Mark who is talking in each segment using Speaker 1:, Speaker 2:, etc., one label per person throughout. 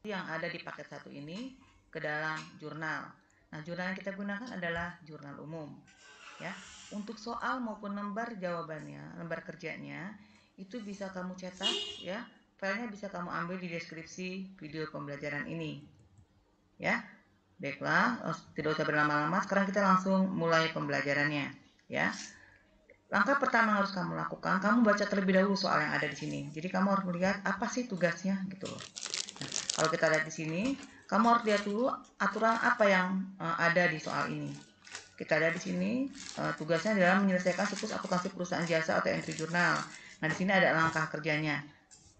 Speaker 1: yang ada di paket satu ini ke dalam jurnal. Nah, jurnal yang kita gunakan adalah jurnal umum. Ya, untuk soal maupun lembar jawabannya, lembar kerjanya itu bisa kamu cetak ya. Filenya bisa kamu ambil di deskripsi video pembelajaran ini. Ya. Baiklah, tidak usah berlama-lama. Sekarang kita langsung mulai pembelajarannya, ya. Langkah pertama yang harus kamu lakukan, kamu baca terlebih dahulu soal yang ada di sini. Jadi kamu harus melihat apa sih tugasnya gitu loh. Nah, kalau kita lihat di sini, kamu harus lihat dulu aturan apa yang ada di soal ini. Kita lihat di sini, tugasnya adalah menyelesaikan siklus akuntansi perusahaan jasa atau entry jurnal. Nah, di sini ada langkah kerjanya.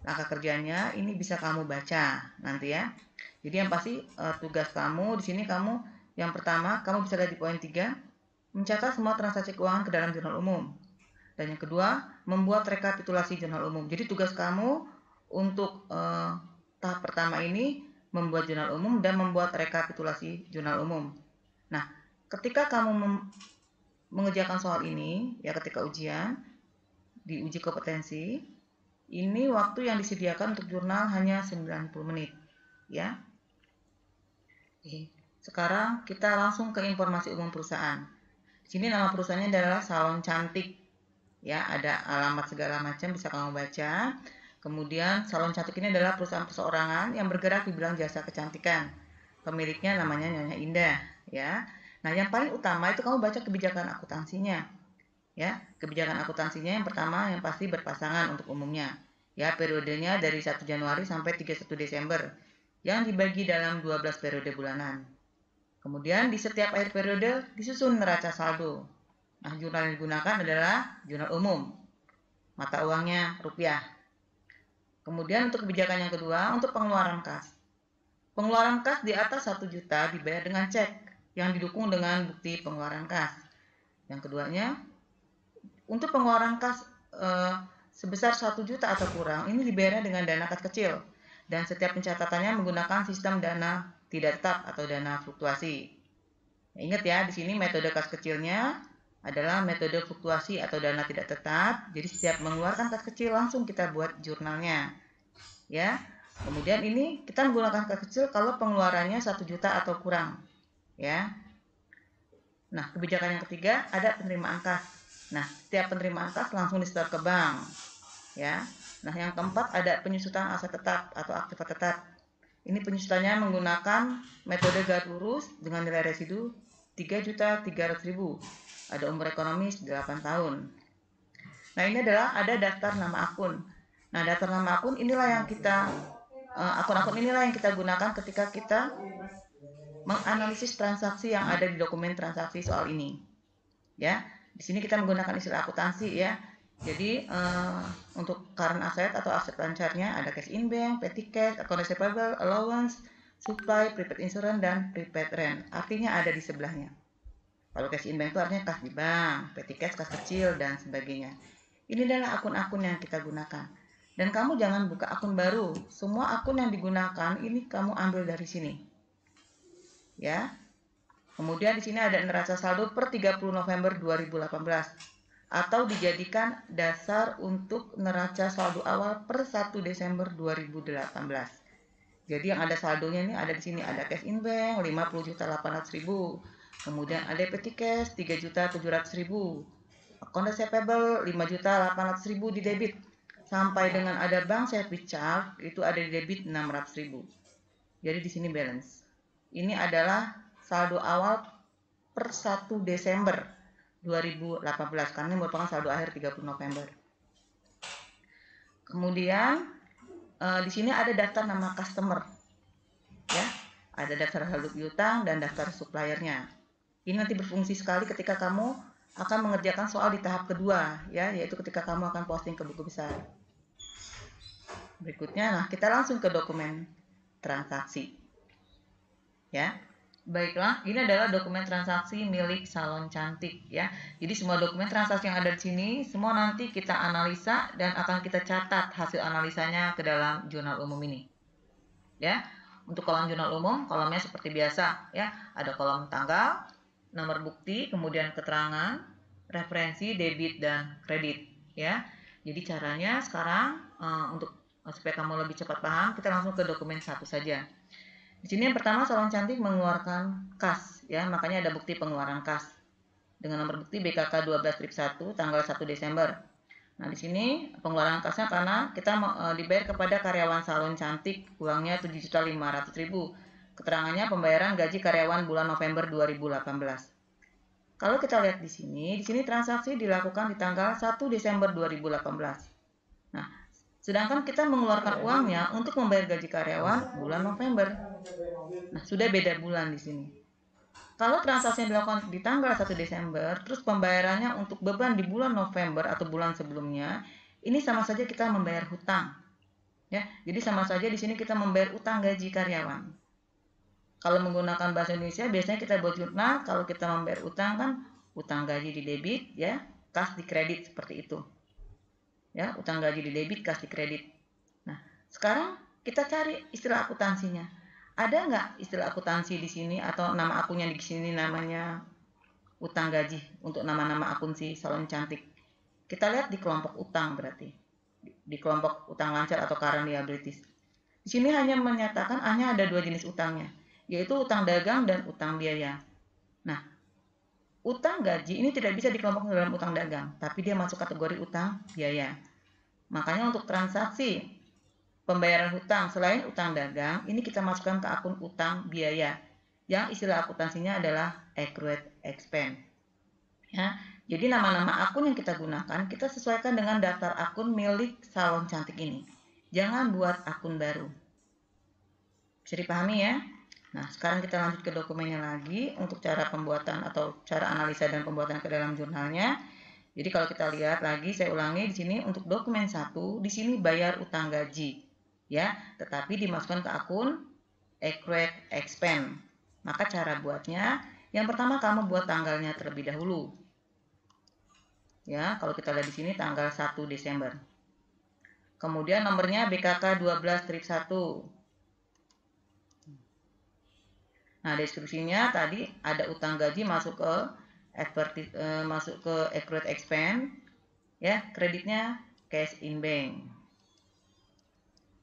Speaker 1: Langkah kerjanya ini bisa kamu baca nanti ya. Jadi yang pasti tugas kamu di sini yang pertama kamu bisa lihat di poin 3, mencatat semua transaksi keuangan ke dalam jurnal umum. Dan yang kedua, membuat rekapitulasi jurnal umum. Jadi tugas kamu untuk tahap pertama ini membuat jurnal umum dan membuat rekapitulasi jurnal umum. Nah, ketika kamu mengerjakan soal ini, ya ketika ujian, di uji kompetensi, ini waktu yang disediakan untuk jurnal hanya 90 menit. Ya. Oke. Sekarang kita langsung ke informasi umum perusahaan. Di sini nama perusahaannya adalah Salon Cantik. Ya, ada alamat segala macam bisa kamu baca. Kemudian Salon Cantik ini adalah perusahaan perseorangan yang bergerak di bidang jasa kecantikan. Pemiliknya namanya Nyonya Indah, ya. Nah, yang paling utama itu kamu baca kebijakan akuntansinya. Ya, kebijakan akuntansinya yang pertama yang pasti berpasangan untuk umumnya. Ya, periodenya dari 1 Januari sampai 31 Desember yang dibagi dalam 12 periode bulanan. Kemudian di setiap akhir periode disusun neraca saldo. Nah, jurnal yang digunakan adalah jurnal umum. Mata uangnya rupiah. Kemudian untuk kebijakan yang kedua, untuk pengeluaran kas. Pengeluaran kas di atas 1 juta dibayar dengan cek yang didukung dengan bukti pengeluaran kas. Yang keduanya, untuk pengeluaran kas sebesar 1 juta atau kurang, ini dibayarnya dengan dana kas kecil. Dan setiap pencatatannya menggunakan sistem dana tidak tetap atau dana fluktuasi. Ingat ya, di sini metode kas kecilnya adalah metode fluktuasi atau dana tidak tetap. Jadi setiap mengeluarkan kas kecil langsung kita buat jurnalnya. Ya. Kemudian ini kita menggunakan kas kecil kalau pengeluarannya 1 juta atau kurang. Ya. Nah, kebijakan yang ketiga ada penerimaan kas. Nah, setiap penerimaan kas langsung disetor ke bank. Ya. Nah, yang keempat ada penyusutan aset tetap atau aktiva tetap. Ini penyusutannya menggunakan metode garis lurus dengan nilai residu 3.300.000. Ada umur ekonomis 8 tahun. Nah, ini adalah ada daftar nama akun. Nah, daftar nama akun inilah yang kita akun-akun inilah yang kita gunakan ketika kita menganalisis transaksi yang ada di dokumen transaksi soal ini. Ya, di sini kita menggunakan istilah akuntansi ya. Jadi untuk current asset atau aset lancarnya ada cash in bank, petty cash, account receivable, allowance, supply, prepaid insurance, dan prepaid rent. Artinya ada di sebelahnya. Kalau cash in bank itu artinya kas di bank, petty cash kas kecil, dan sebagainya. Ini adalah akun-akun yang kita gunakan. Dan kamu jangan buka akun baru. Semua akun yang digunakan ini kamu ambil dari sini. Ya. Kemudian di sini ada neraca saldo per 30 November 2018. Atau dijadikan dasar untuk neraca saldo awal per 1 Desember 2018. Jadi yang ada saldonya ini ada di sini, ada cash in bank 50.800.000, kemudian ada petty cash 3.700.000, account receivable 5.800.000 di debit, sampai dengan ada bank service charge itu ada di debit 600.000. Jadi di sini balance. Ini adalah saldo awal per 1 Desember 2018 karena ini merupakan saldo akhir 30 November. Kemudian di sini ada daftar nama customer. Ya, ada daftar saldo piutang dan daftar suppliernya. Ini nanti berfungsi sekali ketika kamu akan mengerjakan soal di tahap kedua ya, yaitu ketika kamu akan posting ke buku besar. Berikutnya, nah kita langsung ke dokumen transaksi. Ya. Baiklah, ini adalah dokumen transaksi milik Salon Cantik ya. Jadi semua dokumen transaksi yang ada di sini semua nanti kita analisa dan akan kita catat hasil analisanya ke dalam jurnal umum ini. Ya. Untuk kolom jurnal umum, kolomnya seperti biasa ya. Ada kolom tanggal, nomor bukti, kemudian keterangan, referensi, debit dan kredit ya. Jadi caranya sekarang untuk supaya kamu lebih cepat paham, kita langsung ke dokumen satu saja. Di sini yang pertama Salon Cantik mengeluarkan kas ya, makanya ada bukti pengeluaran kas dengan nomor bukti BKK 12-1 tanggal 1 Desember. Nah, di sini pengeluaran kasnya karena kita dibayar kepada karyawan Salon Cantik uangnya 7.500.000. Keterangannya pembayaran gaji karyawan bulan November 2018. Kalau kita lihat di sini transaksi dilakukan di tanggal 1 Desember 2018. Nah, sedangkan kita mengeluarkan uangnya untuk membayar gaji karyawan bulan November. Nah, sudah beda bulan di sini. Kalau transaksi yang dilakukan di tanggal 1 Desember, terus pembayarannya untuk beban di bulan November atau bulan sebelumnya, ini sama saja kita membayar hutang. Ya, jadi sama saja di sini kita membayar utang gaji karyawan. Kalau menggunakan bahasa Indonesia, biasanya kita buat jurnal, kalau kita membayar utang kan, utang gaji di debit, ya, kas di kredit, seperti itu. Ya, utang gaji di debit, kas di kredit. Nah, sekarang kita cari istilah akuntansinya. Ada nggak istilah akuntansi di sini atau nama akunnya di sini namanya utang gaji untuk nama-nama akun si Salon Cantik? Kita lihat di kelompok utang berarti. Di kelompok utang lancar atau current liabilities. Di sini hanya menyatakan hanya ada dua jenis utangnya, yaitu utang dagang dan utang biaya. Nah, utang gaji ini tidak bisa dikelompokkan dalam utang dagang, tapi dia masuk kategori utang biaya. Makanya untuk transaksi pembayaran hutang selain utang dagang, ini kita masukkan ke akun utang biaya, yang istilah akuntansinya adalah accrued expense. Ya, jadi nama-nama akun yang kita gunakan, kita sesuaikan dengan daftar akun milik Salon Cantik ini. Jangan buat akun baru. Bisa dipahami ya? Nah, sekarang kita lanjut ke dokumennya lagi untuk cara pembuatan atau cara analisa dan pembuatan ke dalam jurnalnya. Jadi kalau kita lihat lagi, saya ulangi di sini untuk dokumen 1, di sini bayar utang gaji, ya, tetapi dimasukkan ke akun accrued expense. Maka cara buatnya, yang pertama kamu buat tanggalnya terlebih dahulu. Ya, kalau kita lihat di sini tanggal 1 Desember. Kemudian nomornya BKK 12-1. Nah, deskripsinya tadi ada utang gaji masuk ke accrued expense, ya, kreditnya cash in bank.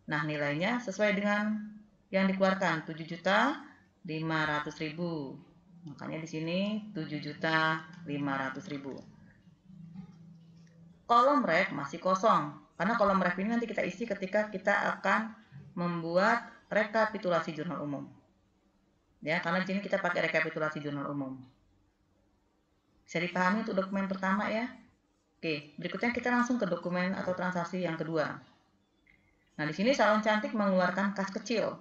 Speaker 1: Nah, nilainya sesuai dengan yang dikeluarkan 7.500.000. Makanya di sini 7.500.000. Kolom ref masih kosong, karena kolom ref ini nanti kita isi ketika kita akan membuat rekapitulasi jurnal umum. Ya, karena di sini kita pakai rekapitulasi jurnal umum. Bisa dipahami untuk dokumen pertama ya. Oke, berikutnya kita langsung ke dokumen atau transaksi yang kedua. Nah, di sini Salon Cantik mengeluarkan kas kecil,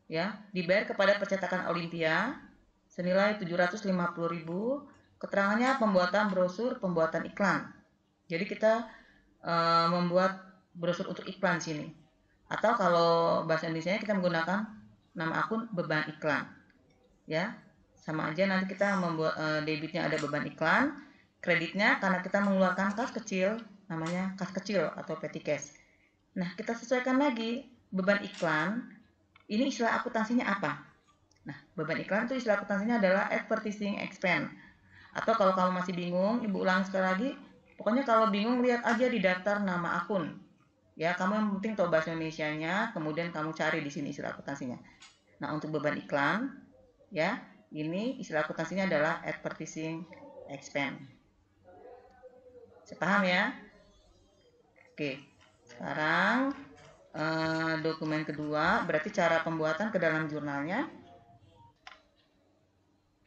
Speaker 1: ya, dibayar kepada percetakan Olimpia senilai 750.000. Keterangannya pembuatan brosur, pembuatan iklan. Jadi kita membuat brosur untuk iklan sini. Atau kalau bahasa Indonesia kita menggunakan nama akun beban iklan. Ya, sama aja nanti kita membuat debitnya ada beban iklan, kreditnya karena kita mengeluarkan kas kecil namanya kas kecil atau petty cash. Nah, kita sesuaikan lagi beban iklan ini istilah akuntansinya apa? Nah, beban iklan itu istilah akuntansinya adalah advertising expense. Atau kalau kamu masih bingung, Ibu ulang sekali lagi. Pokoknya kalau bingung lihat aja di daftar nama akun. Ya, kamu yang penting tahu bahasa Indonesianya, kemudian kamu cari di sini istilah akuntansinya. Nah, untuk beban iklan, ya, ini istilah akuntansinya adalah advertising expense. Sepaham ya? Oke, sekarang dokumen kedua berarti cara pembuatan ke dalam jurnalnya.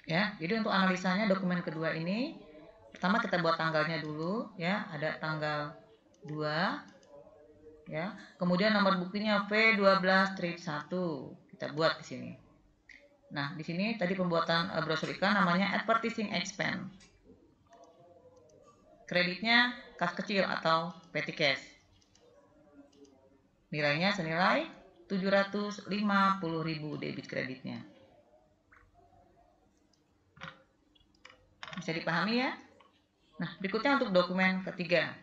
Speaker 1: Ya, jadi untuk analisanya dokumen kedua ini, pertama kita buat tanggalnya dulu, ya, ada tanggal 2, ya, kemudian nomor buktinya V12-1 kita buat di sini. Nah, di sini tadi pembuatan brosur iklan namanya advertising expense. Kreditnya kas kecil atau petty cash. Nilainya senilai 750.000 debit kreditnya. Bisa dipahami ya? Nah, berikutnya untuk dokumen ketiga.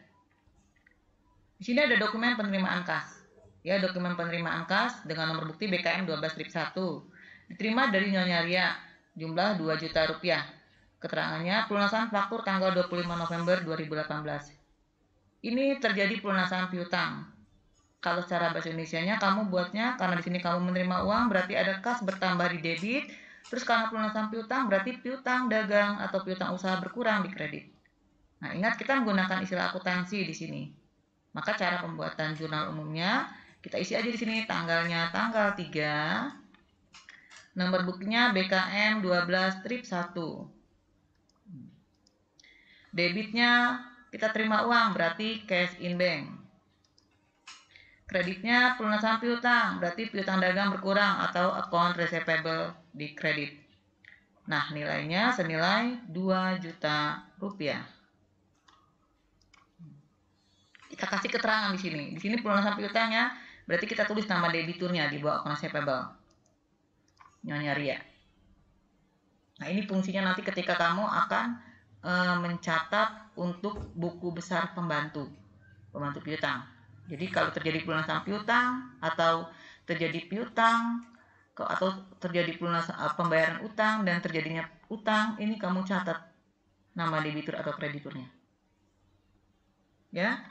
Speaker 1: Di sini ada dokumen penerimaan kas. Ya, dokumen penerimaan kas dengan nomor bukti BKM 12-1. Diterima dari Nyonya Ria, jumlah 2 juta rupiah. Keterangannya pelunasan faktur tanggal 25 November 2018. Ini terjadi pelunasan piutang. Kalau secara bahasa Indonesianya kamu buatnya, karena di sini kamu menerima uang berarti ada kas bertambah di debit, terus karena pelunasan piutang berarti piutang dagang atau piutang usaha berkurang di kredit. Nah, ingat kita menggunakan istilah akuntansi di sini. Maka cara pembuatan jurnal umumnya kita isi aja di sini tanggalnya tanggal 3, nomor buktinya BKM 12 strip 1. Debitnya kita terima uang berarti cash in bank. Kreditnya pelunasan piutang, berarti piutang dagang berkurang atau account receivable di kredit. Nah, nilainya senilai 2 juta rupiah. Kita kasih keterangan di sini. Di sini pelunasan piutangnya, berarti kita tulis nama debiturnya di bawah account receivable. Nyonya Ria. Nah, ini fungsinya nanti ketika kamu akan mencatat untuk buku besar pembantu piutang. Jadi kalau terjadi pelunasan piutang atau terjadi piutang atau terjadi pelunasan pembayaran utang dan terjadinya utang, ini kamu catat nama debitur atau krediturnya. Ya.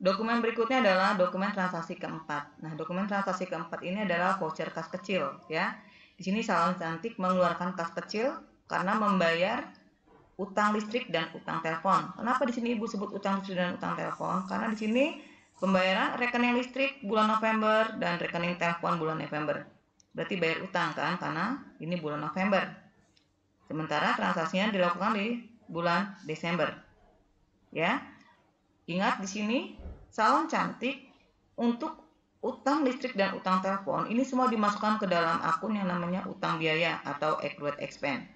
Speaker 1: Dokumen berikutnya adalah dokumen transaksi keempat. Nah, dokumen transaksi keempat ini adalah voucher kas kecil, ya. Di sini Salon Cantik mengeluarkan kas kecil karena membayar utang listrik dan utang telepon. Kenapa di sini Ibu sebut utang listrik dan utang telepon? Karena di sini pembayaran rekening listrik bulan November dan rekening telepon bulan November. Berarti bayar utang kan, karena ini bulan November. Sementara transaksinya dilakukan di bulan Desember. Ya. Ingat di sini Salon Cantik untuk utang listrik dan utang telepon ini semua dimasukkan ke dalam akun yang namanya utang biaya atau accrued expense.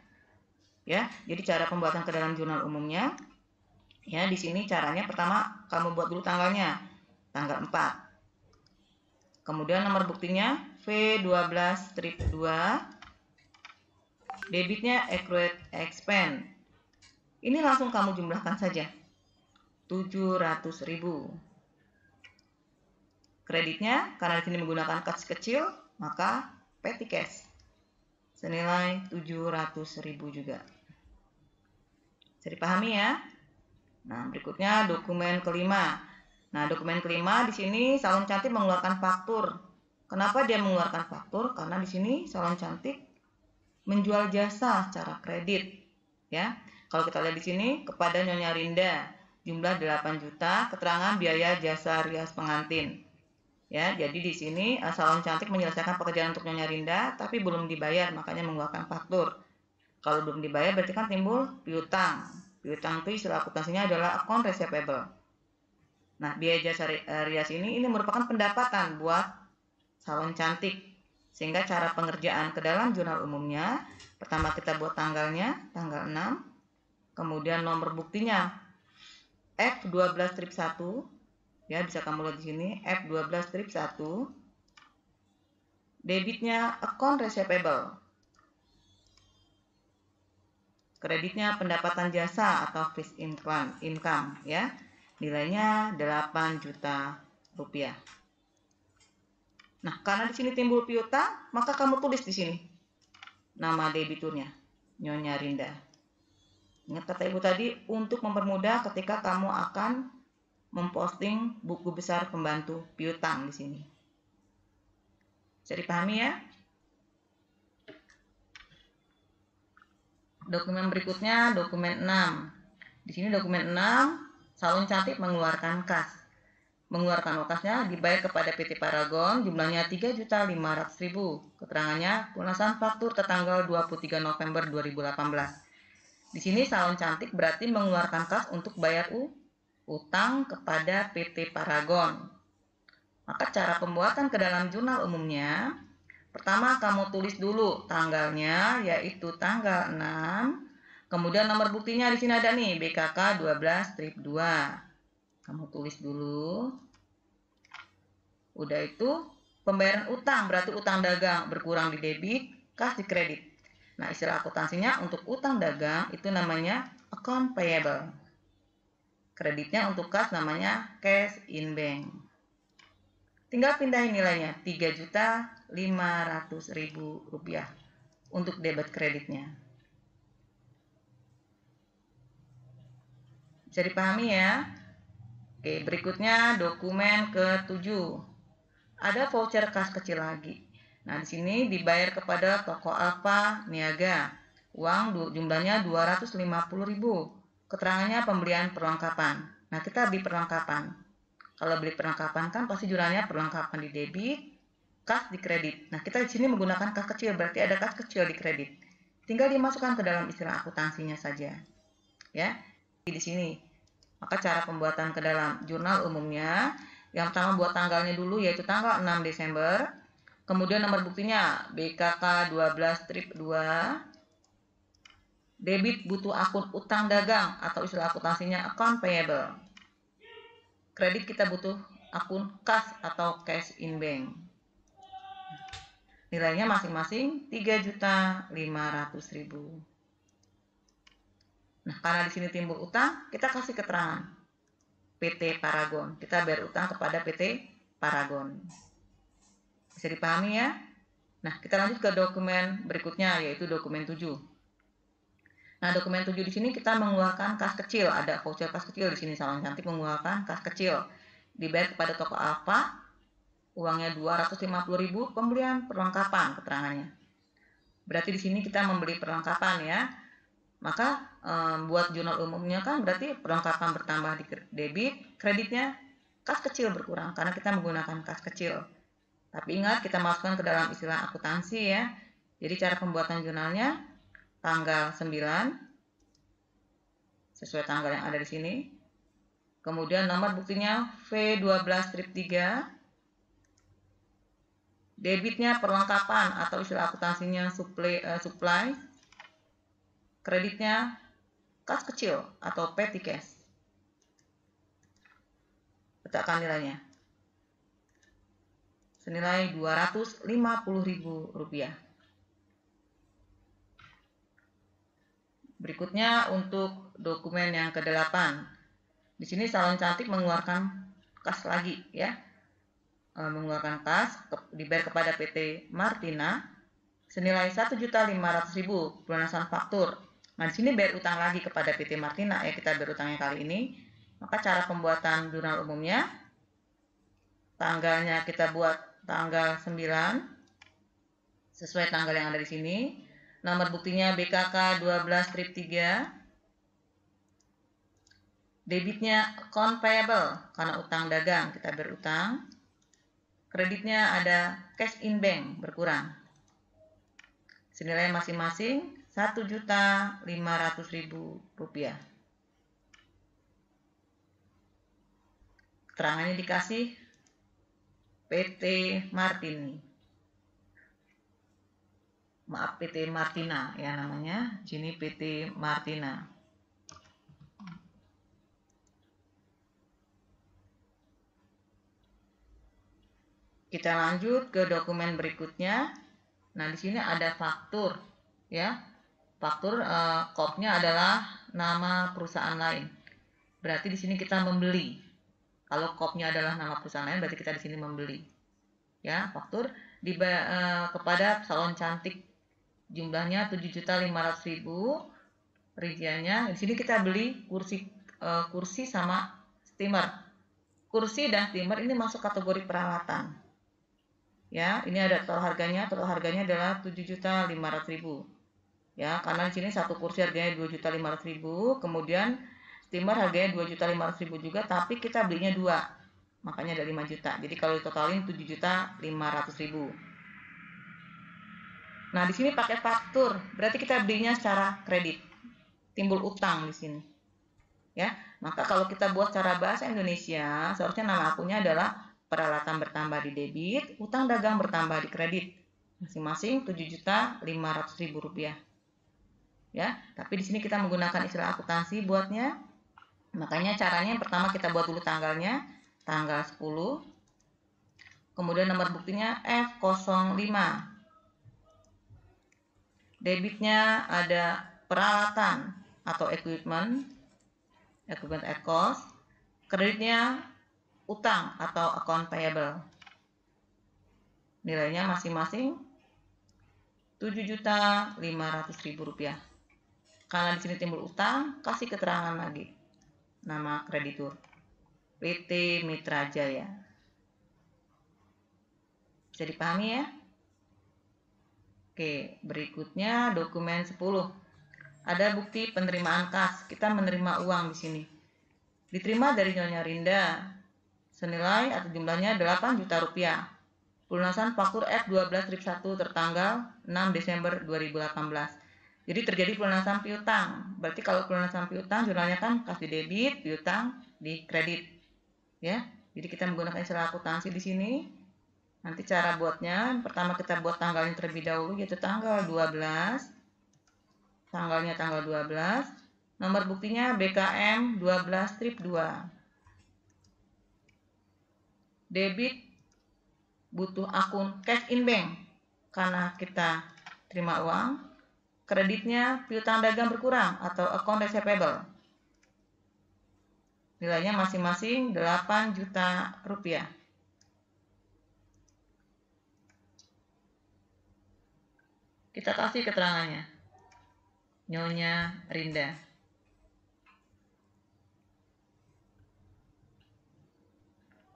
Speaker 1: Ya, jadi cara pembuatan ke dalam jurnal umumnya, ya di sini caranya pertama kamu buat dulu tanggalnya, tanggal 4. Kemudian nomor buktinya V12 strip 2, debitnya accrued expense. Ini langsung kamu jumlahkan saja, 700.000. Kreditnya karena di sini menggunakan kas kecil, maka petty cash senilai 700.000 juga. Bisa dipahami ya? Nah, berikutnya dokumen kelima. Nah, dokumen kelima di sini Salon Cantik mengeluarkan faktur. Kenapa dia mengeluarkan faktur? Karena di sini Salon Cantik menjual jasa secara kredit, ya. Kalau kita lihat di sini kepada Nyonya Rinda jumlah 8 juta, keterangan biaya jasa rias pengantin. Ya, jadi di sini Salon Cantik menyelesaikan pekerjaan untuk Nyonya Rinda tapi belum dibayar, makanya mengeluarkan faktur. Kalau belum dibayar berarti kan timbul piutang. Piutang itu istilah akuntansinya adalah account receivable. Nah, biaya jasa rias ini merupakan pendapatan buat Salon Cantik. Sehingga cara pengerjaan ke dalam jurnal umumnya, pertama kita buat tanggalnya, tanggal 6. Kemudian nomor buktinya F12 strip 1. Ya, bisa kamu lihat di sini F12 strip 1. Debitnya account receivable. Kreditnya pendapatan jasa atau fixed income, ya. Nilainya 8 juta rupiah. Nah, karena di sini timbul piutang, maka kamu tulis di sini nama debiturnya, Nyonya Rinda. Ingat kata Ibu tadi, untuk mempermudah ketika kamu akan memposting buku besar pembantu piutang di sini. Bisa dipahami ya? Dokumen berikutnya dokumen 6. Di sini dokumen 6, Salon Cantik mengeluarkan kas. Mengeluarkan kasnya dibayar kepada PT Paragon jumlahnya 3.500.000. Keterangannya pelunasan faktur tertanggal 23 November 2018. Di sini Salon Cantik berarti mengeluarkan kas untuk bayar utang kepada PT Paragon. Maka cara pembuatan ke dalam jurnal umumnya, pertama kamu tulis dulu tanggalnya, yaitu tanggal 6. Kemudian nomor buktinya di sini ada nih, BKK 12 strip 2. Kamu tulis dulu. Udah itu pembayaran utang, berarti utang dagang berkurang di debit, kas di kredit. Nah, istilah akuntansinya untuk utang dagang itu namanya account payable. Kreditnya untuk kas namanya cash in bank. Tinggal pindahin nilainya, 3.500.000 rupiah untuk debit kreditnya. Bisa dipahami ya? Oke, berikutnya dokumen ke-7. ada voucher kas kecil lagi. Nah, di sini dibayar kepada toko Alfa Niaga. Uang jumlahnya 250.000. Keterangannya pembelian perlengkapan. Nah, kita beli perlengkapan. Kalau beli perlengkapan kan pasti jurnalnya perlengkapan di debit, kas di kredit. Nah, kita di sini menggunakan kas kecil, berarti ada kas kecil di kredit. Tinggal dimasukkan ke dalam istilah akuntansinya saja. Ya, di sini. Maka cara pembuatan ke dalam jurnal umumnya, yang pertama buat tanggalnya dulu, yaitu tanggal 6 Desember. Kemudian nomor buktinya BKK 12-2. Debit butuh akun utang dagang atau istilah akuntansinya account payable. Kredit kita butuh akun kas atau cash in bank. Nilainya masing-masing 3.500.000. Nah, karena di sini timbul utang, kita kasih keterangan PT Paragon. Kita bayar utang kepada PT Paragon. Bisa dipahami ya? Nah, kita lanjut ke dokumen berikutnya, yaitu dokumen 7. Nah, dokumen 7 di sini kita mengeluarkan kas kecil. Ada voucher kas kecil di sini. Salon Cantik mengeluarkan kas kecil. Dibayar kepada toko Alfa. Uangnya 250.000, pembelian perlengkapan keterangannya. Berarti di sini kita membeli perlengkapan ya. Maka buat jurnal umumnya kan berarti perlengkapan bertambah di debit, kreditnya kas kecil berkurang karena kita menggunakan kas kecil. Tapi ingat kita masukkan ke dalam istilah akuntansi ya. Jadi cara pembuatan jurnalnya tanggal 9 sesuai tanggal yang ada di sini. Kemudian nomor buktinya V12-3. Debitnya perlengkapan atau istilah akuntansinya supply. Kreditnya kas kecil atau petty cash. Letakkan nilainya. Senilai Rp250.000. Berikutnya untuk dokumen yang ke-8. Di sini Salon Cantik mengeluarkan kas lagi ya. Mengeluarkan kas dibayar kepada PT Martina senilai Rp1.500.000 pelunasan faktur. Nah, di sini bayar utang lagi kepada PT Martina ya, kita bayar utangnya kali ini. Maka cara pembuatan jurnal umumnya, tanggalnya kita buat tanggal 9 sesuai tanggal yang ada di sini. Nomor buktinya BKK 12-3. Debitnya account payable karena utang dagang, kita bayar utang. Kreditnya ada cash in bank berkurang. Senilai masing-masing Rp1.500.000. Keterangannya dikasih PT Martini. Maaf, PT Martina ya namanya. Sini PT Martina. Kita lanjut ke dokumen berikutnya. Nah, di sini ada faktur ya. Faktur kopnya adalah nama perusahaan lain. Berarti di sini kita membeli. Kalau kopnya adalah nama perusahaan lain, berarti kita di sini membeli. Ya, faktur kepada Salon Cantik jumlahnya 7.500.000. Rinciannya di sini kita beli kursi sama steamer. Kursi dan steamer ini masuk kategori peralatan. Ya, ini ada total harganya adalah 7.500.000. Ya, karena di sini satu kursi harganya 2.500.000, kemudian steamer harganya 2.500.000 juga, tapi kita belinya 2. Makanya ada 5 juta. Jadi kalau ditotalin 7.500.000. Nah, di sini pakai faktur, berarti kita belinya secara kredit. Timbul utang di sini. Ya, maka kalau kita buat secara bahasa Indonesia, seharusnya nama akunnya adalah peralatan bertambah di debit, utang dagang bertambah di kredit. Masing-masing Rp7.500.000. Ya, tapi di sini kita menggunakan istilah akuntansi buatnya. Makanya caranya yang pertama kita buat dulu tanggalnya, tanggal 10. Kemudian nomor buktinya F05. Debitnya ada peralatan atau equipment at cost. Kreditnya utang atau account payable. Nilainya masing-masing Rp7.500.000. Karena di sini timbul utang, kasih keterangan lagi. Nama kreditur PT Mitra Jaya. Bisa dipahami ya? Oke, berikutnya dokumen 10. Ada bukti penerimaan kas. Kita menerima uang di sini. Diterima dari Nyonya Rinda senilai atau jumlahnya 8 juta rupiah. Pelunasan faktur F12-1 tertanggal 6 Desember 2018. Jadi terjadi pelunasan piutang. Berarti kalau pelunasan piutang jurnalnya kan kas di debit, piutang di kredit. Ya. Jadi kita menggunakan istilah akuntansi di sini. Nanti cara buatnya, pertama kita buat tanggalnya terlebih dahulu, yaitu tanggal 12. Tanggalnya tanggal 12. Nomor buktinya BKM 12-2. Debit butuh akun cash in bank karena kita terima uang. Kreditnya piutang dagang berkurang atau account receivable. Nilainya masing-masing 8 juta rupiah. Kita kasih keterangannya. Nyonya Rinda.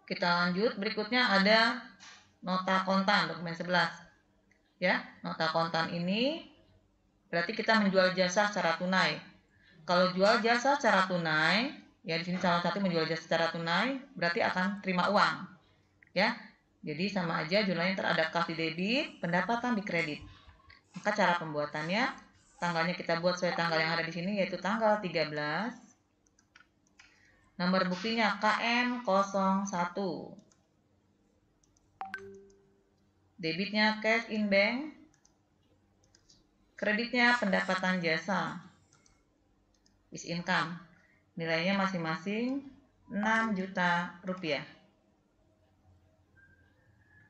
Speaker 1: Kita lanjut, berikutnya ada nota kontan, dokumen 11. Ya, nota kontan ini berarti kita menjual jasa secara tunai. Kalau jual jasa secara tunai, ya di sini salah satu menjual jasa secara tunai, berarti akan terima uang. Ya. Jadi sama aja jurnalnya terhadap kas di debit, pendapatan di kredit. Maka cara pembuatannya, tanggalnya kita buat sesuai tanggal yang ada di sini, yaitu tanggal 13. Nomor buktinya KM01. Debitnya cash in bank. Kreditnya pendapatan jasa. Is income. Nilainya masing-masing 6 juta rupiah.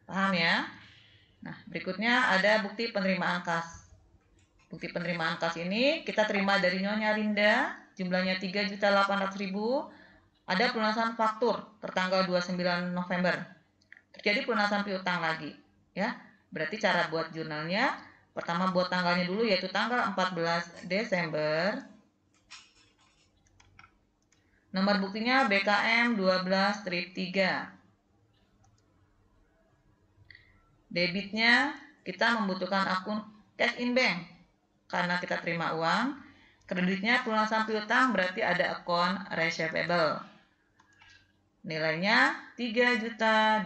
Speaker 1: Paham ya? Nah, berikutnya ada bukti penerimaan kas. Bukti penerimaan kas ini kita terima dari Nyonya Rinda, jumlahnya 3.800.000. Ada pelunasan faktur tertanggal 29 November. Terjadi pelunasan piutang lagi, ya. Berarti cara buat jurnalnya, pertama buat tanggalnya dulu, yaitu tanggal 14 Desember. Nomor buktinya BKM 12-3. Debitnya kita membutuhkan akun cash in bank karena kita terima uang. Kreditnya pelunasan piutang berarti ada akun receivable. Nilainya 3.800.000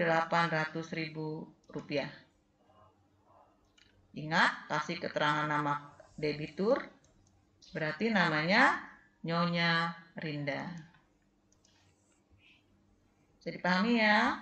Speaker 1: rupiah. Ingat, kasih keterangan nama debitur, berarti namanya Nyonya Rinda. Bisa dipahami ya?